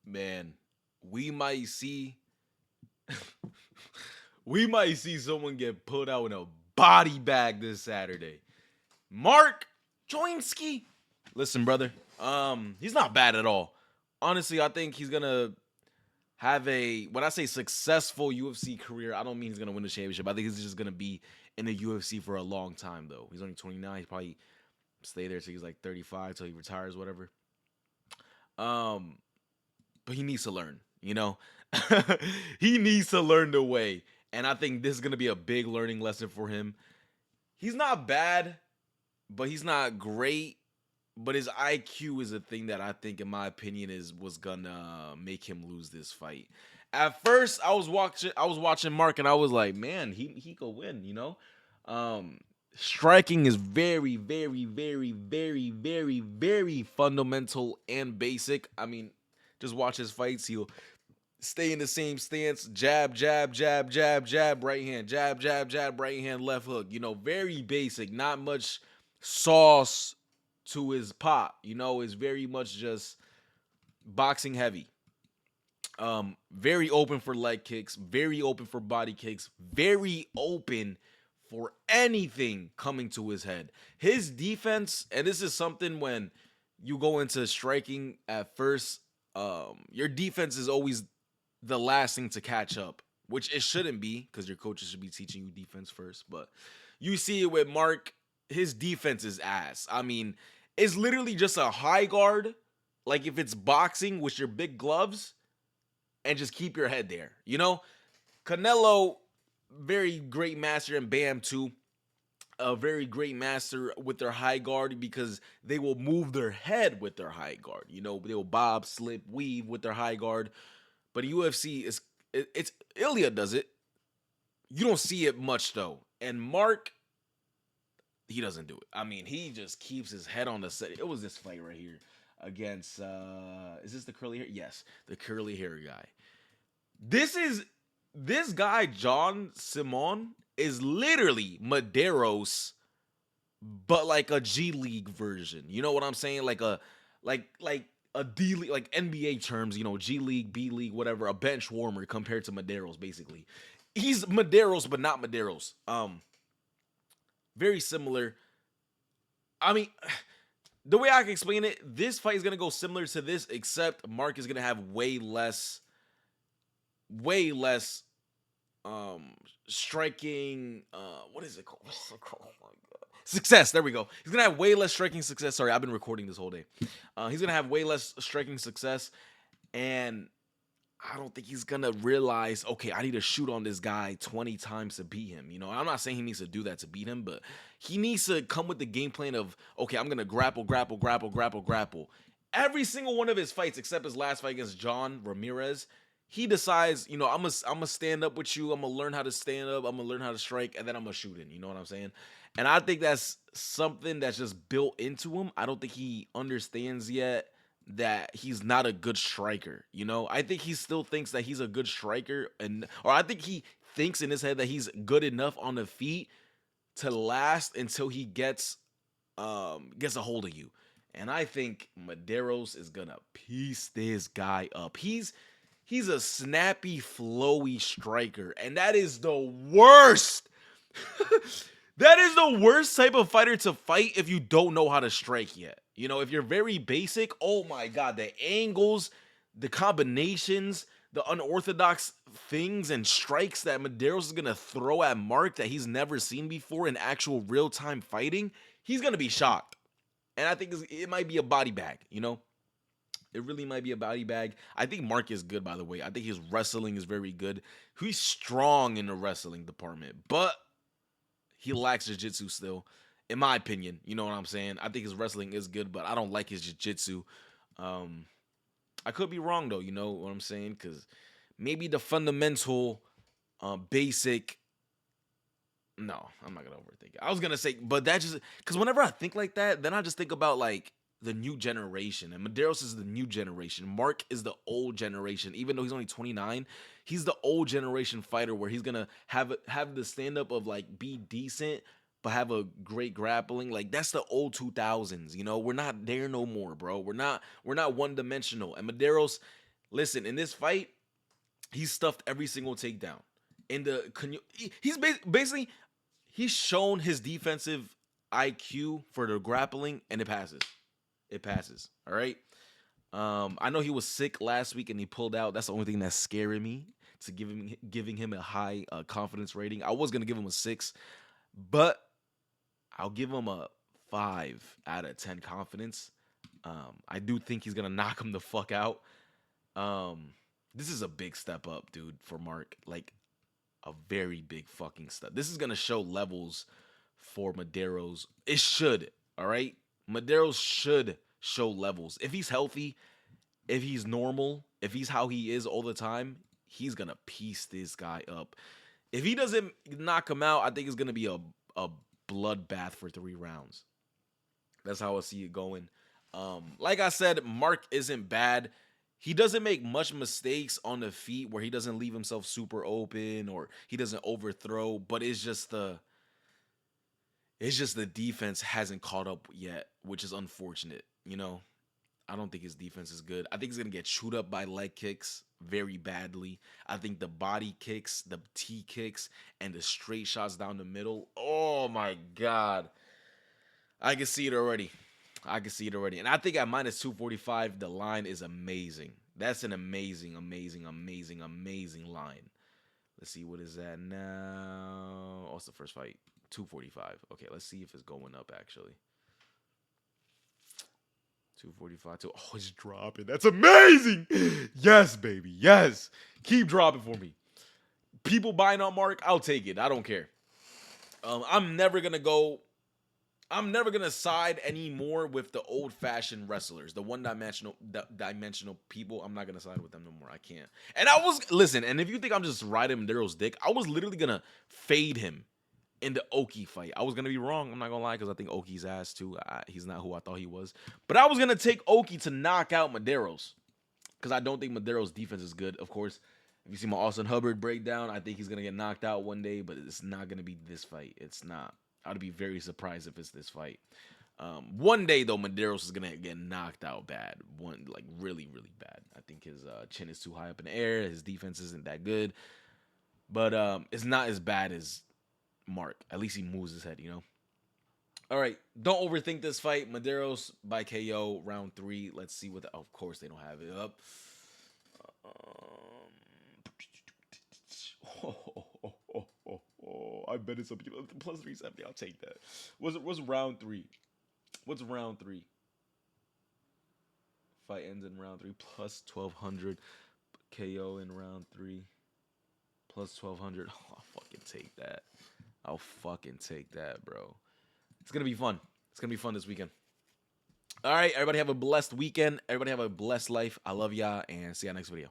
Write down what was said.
man, we might see we might see someone get put out in a body bag this Saturday. Mark Choinski. Listen, brother. He's not bad at all. Honestly, I think he's gonna have a when I say successful UFC career, I don't mean he's gonna win the championship. I think he's just gonna be in the UFC for a long time though. He's only 29. He's probably stay there till he's like 35 till he retires, whatever. Um, but he needs to learn, you know? He needs to learn the way. And I think this is gonna be a big learning lesson for him. He's not bad, but he's not great. But his IQ is a thing that I think, in my opinion, was gonna make him lose this fight. At first, I was watching Mark, and I was like, man, he could win, you know. Um, Striking is very, very, very, very, very, very fundamental and basic. I mean, just watch his fights. He'll stay in the same stance, jab, jab, jab, jab, jab, right hand, jab, jab, jab, right hand, left hook. Very basic, not much sauce to his pop. Is very much just boxing heavy. Very open for leg kicks, very open for body kicks, very open for anything coming to his head. His defense, and this is something when you go into striking at first, your defense is always the last thing to catch up, which it shouldn't be because your coaches should be teaching you defense first. But you see it with Mark, his defense is ass. I mean, it's literally just a high guard, like if it's boxing with your big gloves, and just keep your head there. Canelo, very great master, and Bam too. A very great master with their high guard because they will move their head with their high guard. They will bob, slip, weave with their high guard. But UFC it's Ilya does it. You don't see it much though. And Mark, he doesn't do it. I mean, he just keeps his head on the set. It was this fight right here against is this the curly hair? Yes, the curly hair guy. This guy, John Simon, is literally Mederos, but like a G League version. You know what I'm saying? Like a D League, like NBA terms, G League, B League, whatever, a bench warmer compared to Mederos, basically. He's Mederos, but not Mederos. Very similar. I mean, the way I can explain it, this fight is gonna go similar to this, except Mark is gonna have way less striking what is it called? What's it called? Oh my god. Success. There we go. He's gonna have way less striking success. Sorry, I've been recording this whole day. He's gonna have way less striking success, and I don't think he's gonna realize, okay, I need to shoot on this guy 20 times to beat him. I'm not saying he needs to do that to beat him, but he needs to come with the game plan of, okay, I'm gonna grapple, grapple, grapple, grapple, grapple. Every single one of his fights, except his last fight against John Ramirez, he decides, I'm gonna stand up with you. I'm gonna learn how to stand up. I'm gonna learn how to strike, and then I'm gonna shoot in. You know what I'm saying? And I think that's something that's just built into him. I don't think he understands yet that he's not a good striker. I think he still thinks that he's a good striker, or I think he thinks in his head that he's good enough on the feet to last until he gets a hold of you. And I think Mederos is gonna piece this guy up. He's a snappy, flowy striker, and that is the worst. That is the worst type of fighter to fight if you don't know how to strike yet. If you're very basic, oh my god, the angles, the combinations, the unorthodox things and strikes that Mederos is gonna throw at Mark that he's never seen before in actual real-time fighting, he's gonna be shocked. And I think it might be a body bag. It really might be a body bag. I think Mark is good, by the way. I think his wrestling is very good. He's strong in the wrestling department, but he lacks jiu-jitsu still, in my opinion. You know what I'm saying? I think his wrestling is good, but I don't like his jiu-jitsu. I could be wrong, though. You know what I'm saying? Because maybe the fundamental, basic... No, I'm not going to overthink it. I was going to say, but that just... Because whenever I think like that, then I just think about, like, the new generation, and Mederos is the new generation. Mark is the old generation. Even though he's only 29, he's the old generation fighter where he's gonna have the stand up of like be decent but have a great grappling. Like that's the old 2000s. We're not there no more, bro. We're not one dimensional. And Mederos, Listen, in this fight, he stuffed every single takedown. He's basically he's shown his defensive IQ for the grappling, and it passes. It passes. All right. I know he was sick last week and he pulled out. That's the only thing that's scaring me to giving him a high confidence rating. I was gonna give him a 6, but I'll give him a 5 out of 10 confidence. I do think he's gonna knock him the fuck out. This is a big step up, dude, for Mark. Like a very big fucking step. This is gonna show levels for Mederos. It should. All right, Mederos should show levels. If he's healthy, if he's normal, if he's how he is all the time, he's gonna piece this guy up. If he doesn't knock him out, I think it's gonna be a bloodbath for 3 rounds. That's how I see it going. Like I said, Mark isn't bad. He doesn't make much mistakes on the feet where he doesn't leave himself super open or he doesn't overthrow, but it's just the defense hasn't caught up yet, which is unfortunate. You know, I don't think his defense is good. I think he's going to get chewed up by leg kicks very badly. I think the body kicks, the T kicks, and the straight shots down the middle. Oh my God. I can see it already. And I think at minus 245, the line is amazing. That's an amazing line. Let's see, what is that now? Oh, it's the first fight. 245. Okay, let's see if it's going up, actually. 245. Oh, it's dropping. That's amazing. Yes, baby. Yes. Keep dropping for me. People buying on Mark, I'll take it. I don't care. I'm never going to side anymore with the old-fashioned wrestlers, the one-dimensional people. I'm not going to side with them no more. I can't. And and if you think I'm just riding Mederos' dick, I was literally going to fade him in the Oki fight. I was going to be wrong. I'm not going to lie, because I think Oki's ass too. He's not who I thought he was. But I was going to take Oki to knock out Mederos, because I don't think Mederos' defense is good. Of course, if you see my Austin Hubbard breakdown, I think he's going to get knocked out one day, but it's not going to be this fight. It's not. I'd be very surprised if it's this fight. One day, though, Mederos is going to get knocked out bad. Really, really bad. I think his chin is too high up in the air. His defense isn't that good. But it's not as bad as Mark. At least he moves his head, you know? All right. Don't overthink this fight. Mederos by KO, round 3. Let's see what of course, they don't have it up. I bet it's up plus 370. I'll take that. What's round 3? What's round 3? Fight ends in round 3 plus 1200. KO in round 3 plus 1200. Oh, I'll fucking take that. I'll fucking take that, bro. It's gonna be fun. It's gonna be fun this weekend. All right, everybody have a blessed weekend. Everybody have a blessed life. I love y'all, and see y'all next video.